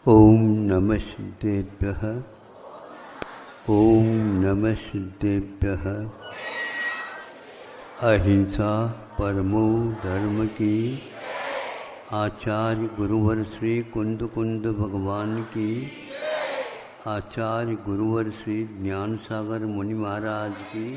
ओम नमः सिद्धेभ्यः। ओम नमः सिद्धेभ्यः। अहिंसा परमो धर्म की। आचार्य गुरुवर श्री कुंद कुंद भगवान की। आचार्य गुरुवर श्री ज्ञान सागर मुनि महाराज की।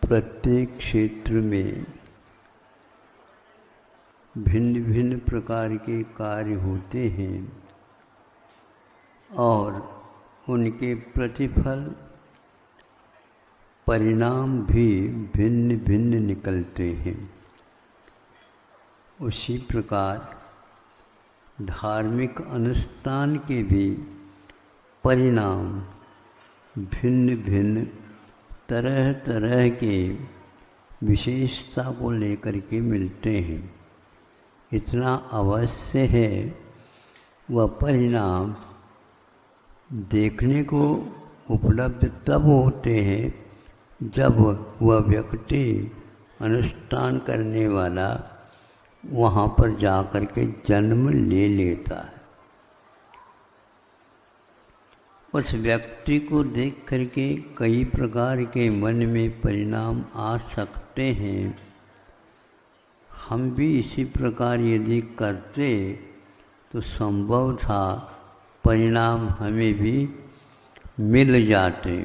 प्रत्येक क्षेत्र में भिन्न भिन्न प्रकार के कार्य होते हैं और उनके प्रतिफल परिणाम भी भिन्न भिन्न निकलते हैं। उसी प्रकार धार्मिक अनुष्ठान के भी परिणाम भिन्न भिन्न तरह तरह के विशेषता को लेकर के मिलते हैं। इतना अवश्य है वह परिणाम देखने को उपलब्ध तब होते हैं जब वह व्यक्ति अनुष्ठान करने वाला वहाँ पर जाकर के जन्म ले लेता है। उस व्यक्ति को देख करके कई प्रकार के मन में परिणाम आ सकते हैं। हम भी इसी प्रकार यदि करते तो संभव था परिणाम हमें भी मिल जाते।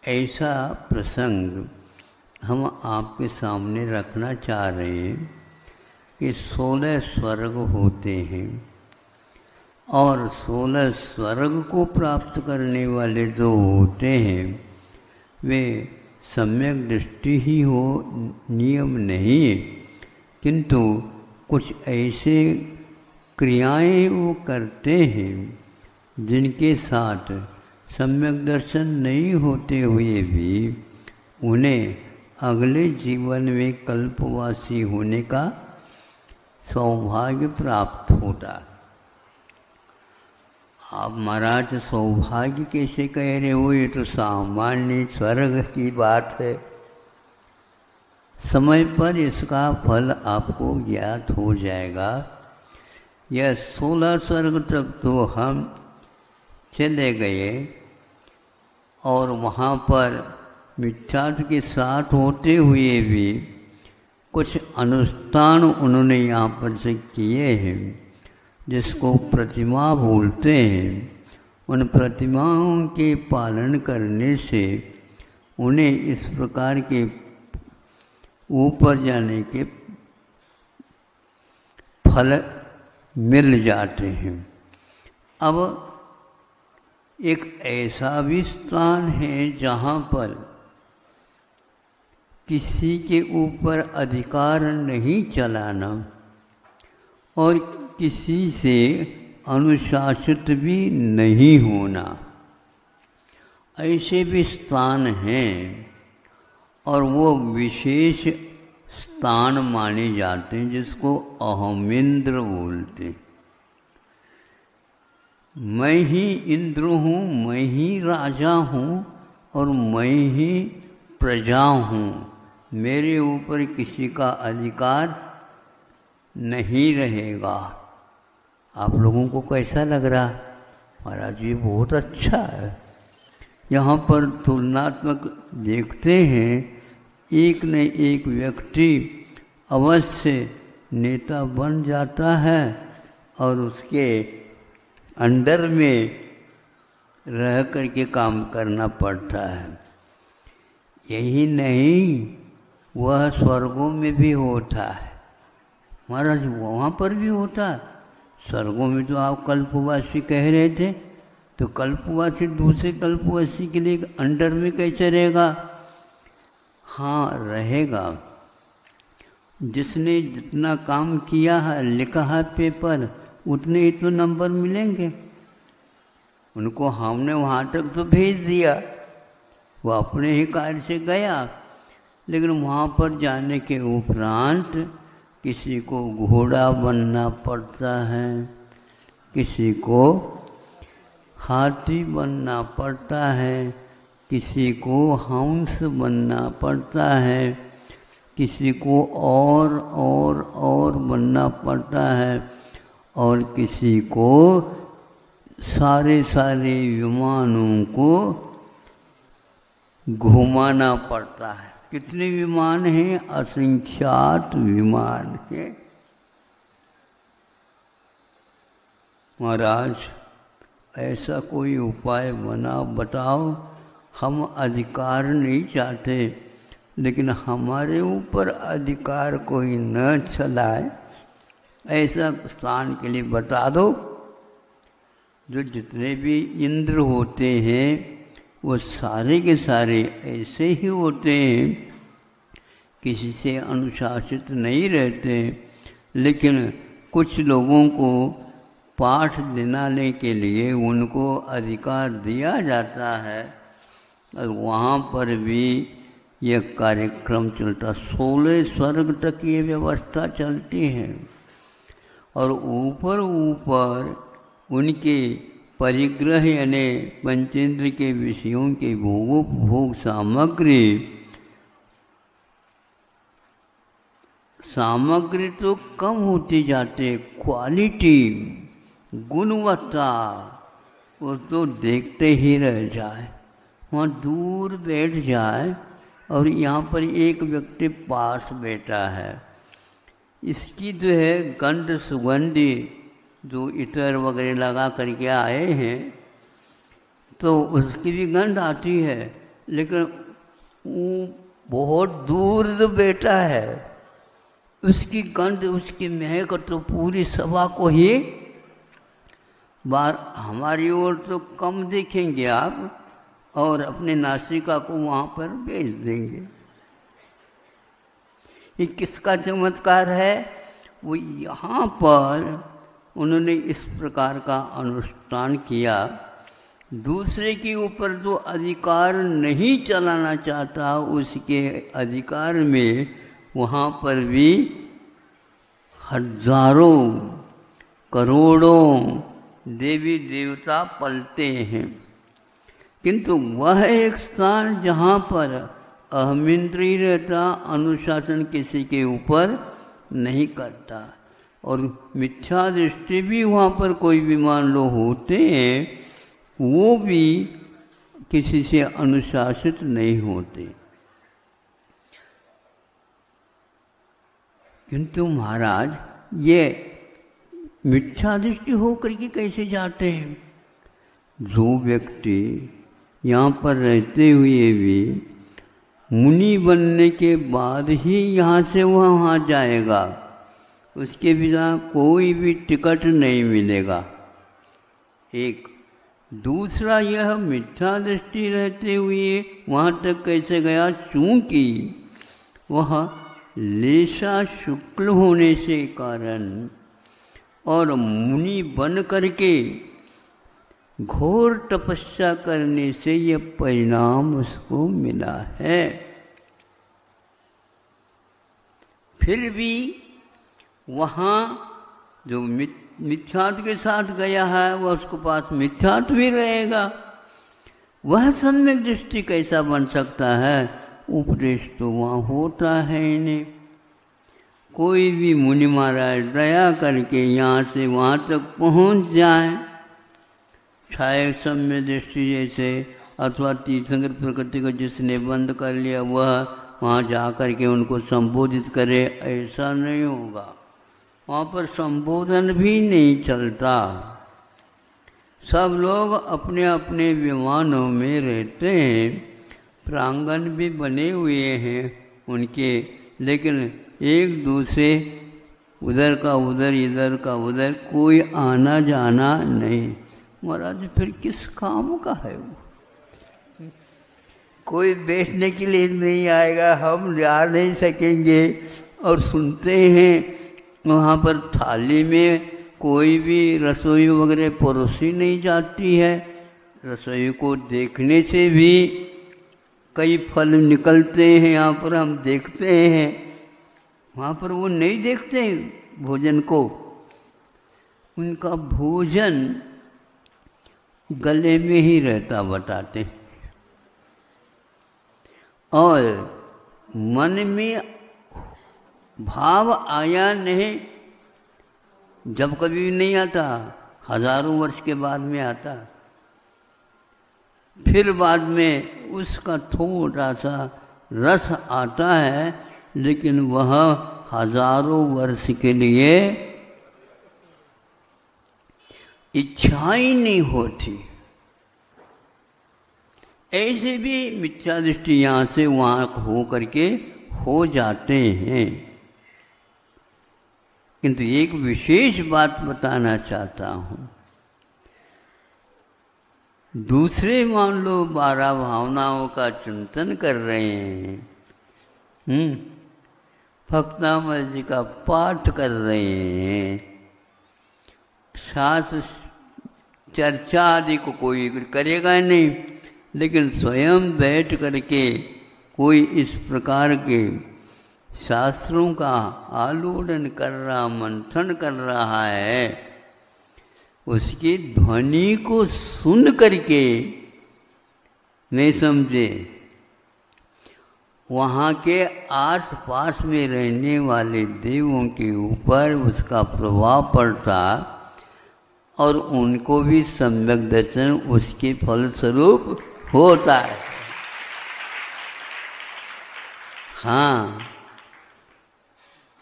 ऐसा प्रसंग हम आपके सामने रखना चाह रहे हैं कि 16 स्वर्ग होते हैं और 16 स्वर्ग को प्राप्त करने वाले जो होते हैं वे सम्यक दृष्टि ही हो, नियम नहीं, किंतु कुछ ऐसे क्रियाएं वो करते हैं जिनके साथ सम्यक दर्शन नहीं होते हुए भी उन्हें अगले जीवन में कल्पवासी होने का सौभाग्य प्राप्त होता है। आप महाराज सौभाग्य कैसे कह रहे हो? ये तो सामान्य स्वर्ग की बात है। समय पर इसका फल आपको ज्ञात हो जाएगा। यह 16 स्वर्ग तक तो हम चले गए और वहाँ पर मिथ्यात्व के साथ होते हुए भी कुछ अनुष्ठान उन्होंने यहाँ पर से किए हैं जिसको प्रतिमा बोलते हैं। उन प्रतिमाओं के पालन करने से उन्हें इस प्रकार के ऊपर जाने के फल मिल जाते हैं। अब एक ऐसा भी स्थान है जहाँ पर किसी के ऊपर अधिकार नहीं चलाना और किसी से अनुशासित भी नहीं होना। ऐसे भी स्थान हैं और वो विशेष स्थान माने जाते हैं जिसको अहमिंद्र बोलते हैं। मैं ही इंद्र हूँ, मैं ही राजा हूँ और मैं ही प्रजा हूँ। मेरे ऊपर किसी का अधिकार नहीं रहेगा। आप लोगों को कैसा लग रहा? महाराज ये बहुत अच्छा है। यहाँ पर तुलनात्मक देखते हैं एक न एक व्यक्ति अवश्य नेता बन जाता है और उसके अंडर में रह करके काम करना पड़ता है। यही नहीं, वह स्वर्गों में भी होता है। महाराज वहाँ पर भी होता है। स्वर्गों में तो आप कल्पवासी कह रहे थे, तो कल्पवासी दूसरे कल्पवासी के लिए अंडर में कैसे रहेगा? हाँ रहेगा। जिसने जितना काम किया है, लिखा है पेपर, उतने ही तो नंबर मिलेंगे। उनको हमने वहाँ तक तो भेज दिया, वो अपने ही कार्य से गया, लेकिन वहाँ पर जाने के उपरांत किसी को घोड़ा बनना पड़ता है, किसी को हाथी बनना पड़ता है, किसी को हंस बनना पड़ता है, किसी को और बनना पड़ता है, और किसी को सारे विमानों को घुमाना पड़ता है। कितने विमान हैं? असंख्यात विमान हैं। महाराज, ऐसा कोई उपाय बताओ। हम अधिकार नहीं चाहते, लेकिन हमारे ऊपर अधिकार कोई न चलाए, ऐसा स्थान के लिए बता दो। जो जितने भी इंद्र होते हैं वो सारे के सारे ऐसे ही होते हैं, किसी से अनुशासित नहीं रहते। लेकिन कुछ लोगों को पाठ दिलाने के लिए उनको अधिकार दिया जाता है, और वहाँ पर भी यह कार्यक्रम चलता। 16 स्वर्ग तक ये व्यवस्था चलती है, और ऊपर उनके परिग्रह यानी पंचेंद्र के विषयों के भोग सामग्री तो कम होती जाते, क्वालिटी गुणवत्ता वो तो देखते ही रह जाए। वहाँ दूर बैठ जाए और यहाँ पर एक व्यक्ति पास बैठा है, इसकी जो है गंध सुगंधी जो इतर वगैरह लगा करके आए हैं तो उसकी भी गंध आती है, लेकिन वो बहुत दूर जो बैठा है उसकी गंध, उसकी महक तो पूरी सभा को ही बार हमारी ओर तो कम देखेंगे आप, और अपने नासिका को वहाँ पर भेज देंगे। ये किसका चमत्कार है? वो यहाँ पर उन्होंने इस प्रकार का अनुष्ठान किया। दूसरे के ऊपर जो अधिकार नहीं चलाना चाहता, उसके अधिकार में वहाँ पर भी हजारों करोड़ों देवी देवता पलते हैं, किंतु वह एक स्थान जहाँ पर अहमिंद्रिय रहता, अनुशासन किसी के ऊपर नहीं करता, और मिथ्या दृष्टि भी वहाँ पर कोई भी मान लो होते हैं, वो भी किसी से अनुशासित नहीं होते। किंतु महाराज, ये मिथ्या दृष्टि होकर के कैसे जाते हैं? जो व्यक्ति यहाँ पर रहते हुए भी मुनि बनने के बाद ही यहाँ से वहाँ जाएगा, उसके बिना कोई भी टिकट नहीं मिलेगा। एक दूसरा, यह मिथ्या दृष्टि रहते हुए वहाँ तक कैसे गया? चूँकि वह लेशा शुक्ल होने से कारण और मुनि बन करके घोर तपस्या करने से यह परिणाम उसको मिला है। फिर भी वहाँ जो मिथ्यात्व के साथ गया है वह उसके पास मिथ्यात्व भी रहेगा। वह सम्यक दृष्टि कैसा बन सकता है? उपदेश तो वहाँ होता है इन्हें। कोई भी मुनि महाराज दया करके यहाँ से वहाँ तक पहुँच जाए, छाया सम्य दृष्टि जैसे, अथवा तीर्थंकर प्रकृति को जिसने बंद कर लिया वह वहाँ जा कर के उनको संबोधित करे, ऐसा नहीं होगा। वहाँ पर संबोधन भी नहीं चलता। सब लोग अपने अपने विमानों में रहते हैं, प्रांगण भी बने हुए हैं उनके, लेकिन एक दूसरे उधर का उधर, इधर का उधर, कोई आना जाना नहीं। महाराज फिर किस काम का है वो? कोई बैठने के लिए नहीं आएगा, हम जा नहीं सकेंगे। और सुनते हैं वहाँ पर थाली में कोई भी रसोई वगैरह परोसी नहीं जाती है। रसोई को देखने से भी कई फल निकलते हैं, यहाँ पर हम देखते हैं। वहाँ पर वो नहीं देखते भोजन को। उनका भोजन गले में ही रहता बताते। और मन में भाव आया नहीं, जब कभी नहीं आता, हजारों वर्ष के बाद में आता। फिर बाद में उसका थोड़ा सा रस आता है, लेकिन वह हजारों वर्ष के लिए इच्छा ही नहीं होती। ऐसे भी मिथ्या दृष्टि यहाँ से वहाँ हो करके हो जाते हैं। किंतु एक विशेष बात बताना चाहता हूँ। दूसरे मान लो 12 भावनाओं का चिंतन कर रहे हैं, भक्तामृत जी का पाठ कर रहे हैं, शास्त्र चर्चा आदि को कोई करेगा नहीं, लेकिन स्वयं बैठ करके कोई इस प्रकार के शास्त्रों का आलोड़न कर रहा, मंथन कर रहा है, उसकी ध्वनि को सुन करके नहीं समझे, वहाँ के आस पास में रहने वाले देवों के ऊपर उसका प्रभाव पड़ता और उनको भी सम्यक दर्शन उसके फलस्वरूप होता है। हाँ,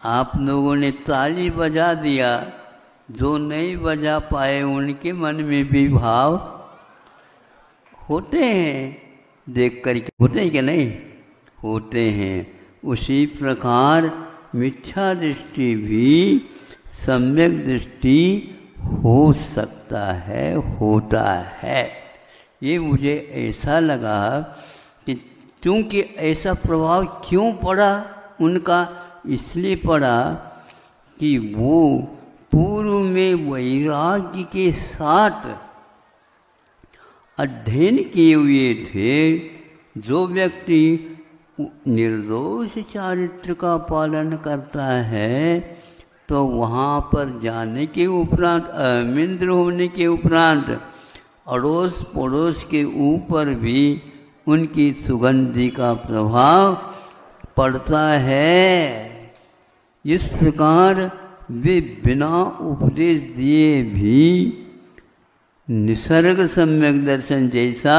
आप लोगों ने ताली बजा दिया, जो नहीं बजा पाए उनके मन में भी भाव होते हैं, देख करके होते हैं कि नहीं होते हैं। उसी प्रकार मिथ्या दृष्टि भी सम्यक दृष्टि हो सकता है, होता है। ये मुझे ऐसा लगा कि क्योंकि ऐसा प्रभाव क्यों पड़ा उनका, इसलिए पड़ा कि वो पूर्व में वैराग्य के साथ अध्ययन किए हुए थे। जो व्यक्ति निर्दोष चारित्र का पालन करता है, तो वहाँ पर जाने के उपरांत, अमिंद्र होने के उपरांत, अड़ोस पड़ोस के ऊपर भी उनकी सुगंधि का प्रभाव पड़ता है। इस प्रकार वे बिना उपदेश दिए भी निसर्ग सम्यक दर्शन जैसा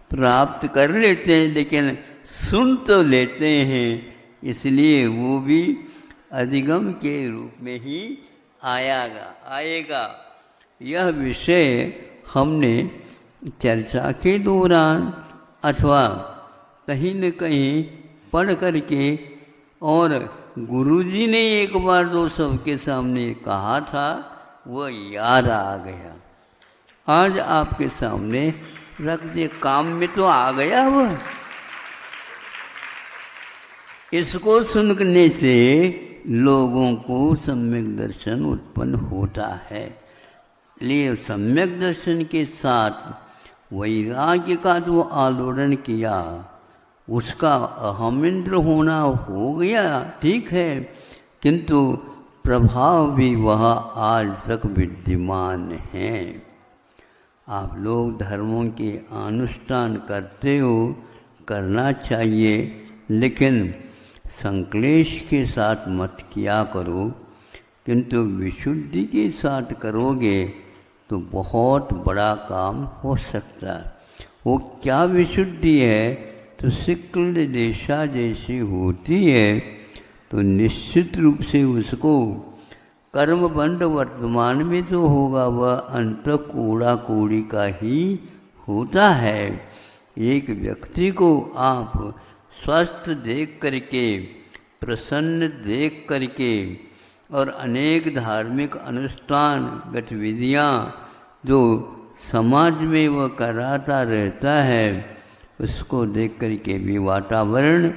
प्राप्त कर लेते हैं, लेकिन सुन तो लेते हैं, इसलिए वो भी अधिगम के रूप में ही आएगा। यह विषय हमने चर्चा के दौरान अथवा कहीं न कहीं पढ़ करके, और गुरुजी ने एक बार जो सबके सामने कहा था वह याद आ गया, आज आपके सामने रख दे। काम में तो आ गया वह। इसको सुनने से लोगों को सम्यक दर्शन उत्पन्न होता है। लिए सम्यक दर्शन के साथ वैराग्य का जो आलोड़न किया, उसका अहमिंद्र होना हो गया, ठीक है, किंतु प्रभाव भी वह आज तक विद्यमान है। आप लोग धर्मों के अनुष्ठान करते हो, करना चाहिए, लेकिन संक्लेश के साथ मत किया करो, किंतु विशुद्धि के साथ करोगे तो बहुत बड़ा काम हो सकता है। वो क्या विशुद्धि है, तो शुक्ल रेशा जैसी होती है, तो निश्चित रूप से उसको कर्म बंध वर्तमान में जो होगा वह अंत कूड़ा कूड़ी का ही होता है। एक व्यक्ति को आप स्वस्थ देख करके, प्रसन्न देख करके, और अनेक धार्मिक अनुष्ठान गतिविधियाँ जो समाज में वह कराता रहता है, उसको देख करके भी वातावरण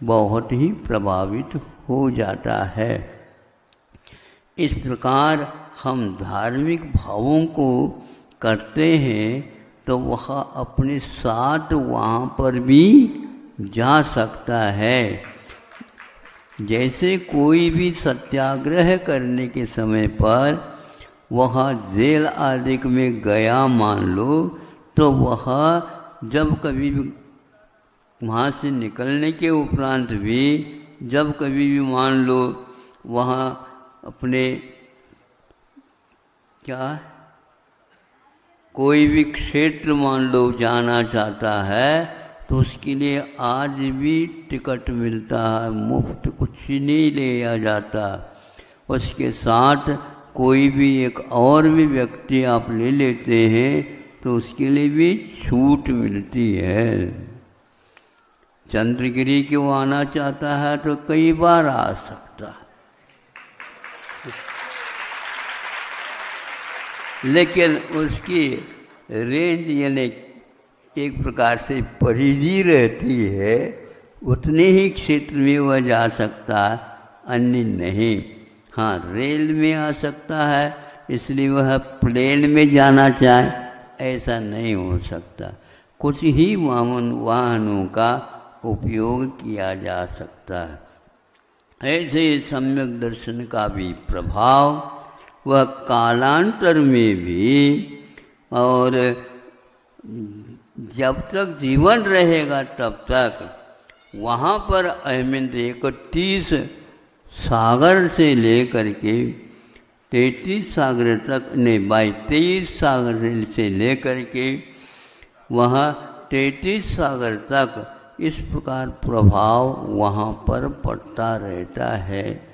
बहुत ही प्रभावित हो जाता है। इस प्रकार हम धार्मिक भावों को करते हैं तो वह अपने साथ वहाँ पर भी जा सकता है। जैसे कोई भी सत्याग्रह करने के समय पर वह जेल आदि में गया मान लो, तो वह जब कभी भी वहाँ से निकलने के उपरांत भी जब कभी भी मान लो वहाँ अपने क्या कोई भी क्षेत्र मान लो जाना चाहता है तो उसके लिए आज भी टिकट मिलता है, मुफ्त कुछ नहीं लिया जाता। उसके साथ कोई भी एक और भी व्यक्ति आप ले लेते हैं तो उसके लिए भी छूट मिलती है। चंद्रगिरी क्यों आना चाहता है तो कई बार आ सकता है, लेकिन उसकी रेंज यानी एक प्रकार से परिधि रहती है, उतने ही क्षेत्र में वह जा सकता है, अन्य नहीं। हाँ, रेल में आ सकता है इसलिए वह प्लेन में जाना चाहे ऐसा नहीं हो सकता। कुछ ही वाहनों का उपयोग किया जा सकता है। ऐसे सम्यक दर्शन का भी प्रभाव वह कालांतर में भी और जब तक जीवन रहेगा तब तक वहाँ पर अहमद 31 सागर से लेकर के 33 सागर तक ने 23 सागर से लेकर के वहाँ 33 सागर तक इस प्रकार प्रभाव वहाँ पर पड़ता रहता है।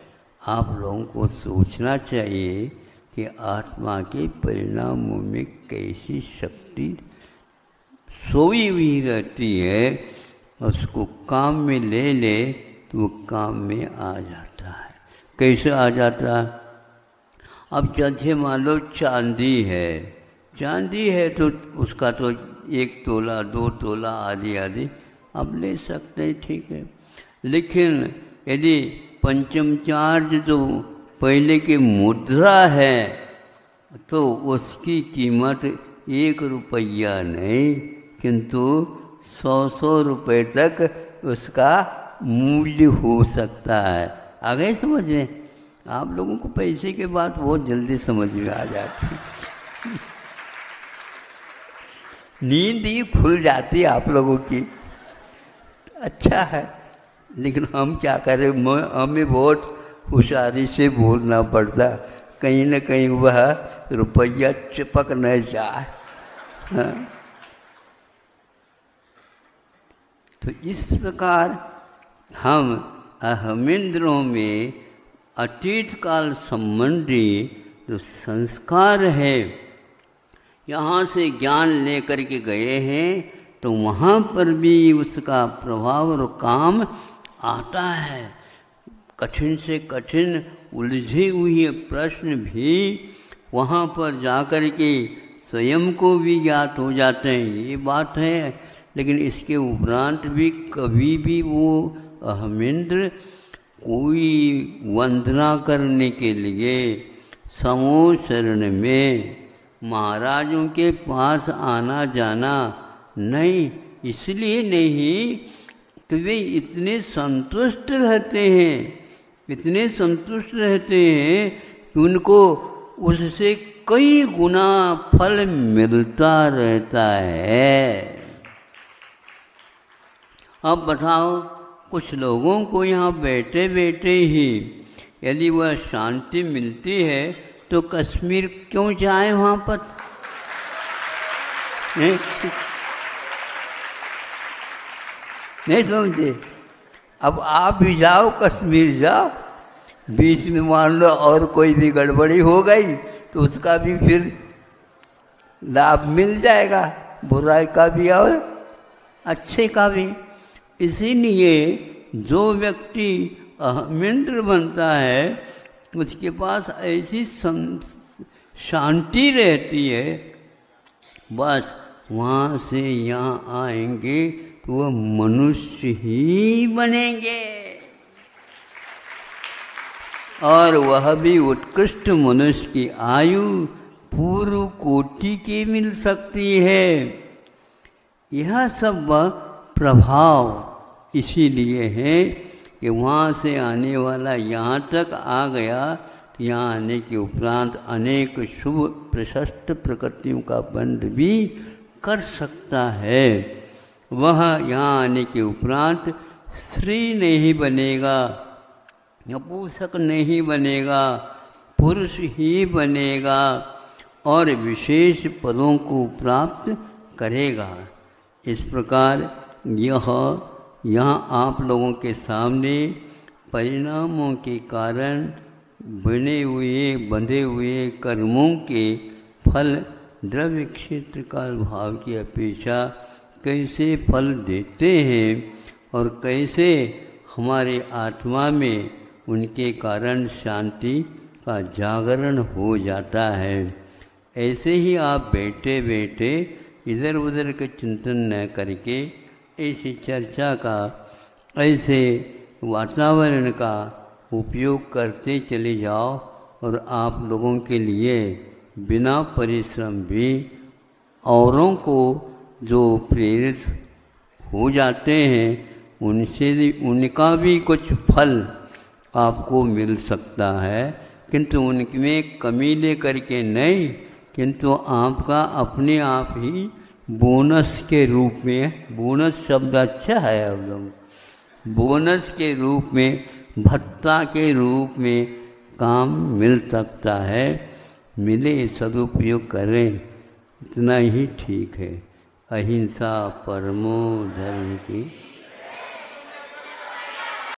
आप लोगों को सोचना चाहिए कि आत्मा के परिणामों में कैसी शक्ति सोई हुई रहती है, उसको काम में ले ले तो वो काम में आ जाता है। कैसे आ जाता है? अब जैसे मान लो चांदी है तो उसका तो 1 तोला 2 तोला आदि आदि आप ले सकते हैं, ठीक है। लेकिन यदि पंचम चार्ज जो पहले की मुद्रा है तो उसकी कीमत 1 रुपया नहीं किंतु 100 रुपये तक उसका मूल्य हो सकता है। आ गए समझ में? आप लोगों को पैसे के बात बहुत जल्दी समझ में आ जाती है। नींद ही खुल जाती है आप लोगों की, अच्छा है। लेकिन हम क्या करें, हमें बहुत होशियारी से बोलना पड़ता, कहीं न कहीं वह रुपया चिपक न जाए। हाँ? तो इस प्रकार हम अहमिंद्रों में अतीत काल संबंधी जो संस्कार है, यहाँ से ज्ञान लेकर के गए हैं तो वहाँ पर भी उसका प्रभाव और काम आता है। कठिन से कठिन उलझे हुए प्रश्न भी वहाँ पर जाकर के स्वयं को भी ज्ञात हो जाते हैं, ये बात है। लेकिन इसके उपरांत भी कभी भी वो अहमिंद्र कोई वंदना करने के लिए समूह शरण में महाराजों के पास आना जाना नहीं, इसलिए नहीं तो वे इतने संतुष्ट रहते हैं कि उनको उससे कई गुना फल मिलता रहता है। अब बताओ, कुछ लोगों को यहाँ बैठे बैठे ही यदि वह शांति मिलती है तो कश्मीर क्यों जाए वहाँ पर? नहीं समझे? अब आप भी जाओ, कश्मीर जाओ, बीच में मान लो और कोई भी गड़बड़ी हो गई तो उसका भी फिर लाभ मिल जाएगा, बुराई का भी और अच्छे का भी। इसीलिए जो व्यक्ति अहमिंद्र बनता है उसके पास ऐसी शांति रहती है, बस वहाँ से यहाँ आएंगे तो वह मनुष्य ही बनेंगे और वह भी उत्कृष्ट मनुष्य की आयु पूर्व कोटि की मिल सकती है। यह सब प्रभाव इसीलिए है कि वहाँ से आने वाला यहाँ तक आ गया यहाँ आने के उपरांत अनेक शुभ प्रशस्त प्रकृतियों का बंध भी कर सकता है। वह यहाँ आने के उपरांत स्त्री नहीं बनेगा, नपुंसक नहीं बनेगा, पुरुष ही बनेगा और विशेष पदों को प्राप्त करेगा। इस प्रकार यहाँ आप लोगों के सामने परिणामों के कारण बंधे हुए कर्मों के फल द्रव्य क्षेत्र काल भाव की अपेक्षा कैसे फल देते हैं और कैसे हमारे आत्मा में उनके कारण शांति का जागरण हो जाता है। ऐसे ही आप बैठे बैठे इधर उधर के चिंतन न करके ऐसी चर्चा का, ऐसे वातावरण का उपयोग करते चले जाओ और आप लोगों के लिए बिना परिश्रम भी औरों को जो प्रेरित हो जाते हैं उनसे उनका भी कुछ फल आपको मिल सकता है, किंतु उनमें कमी ले करके नहीं, किंतु आपका अपने आप ही बोनस के रूप में, बोनस शब्द अच्छा है अब लोग, बोनस के रूप में, भत्ता के रूप में काम मिल सकता है। मिले सदुपयोग करें, इतना ही ठीक है। अहिंसा परमो धर्म की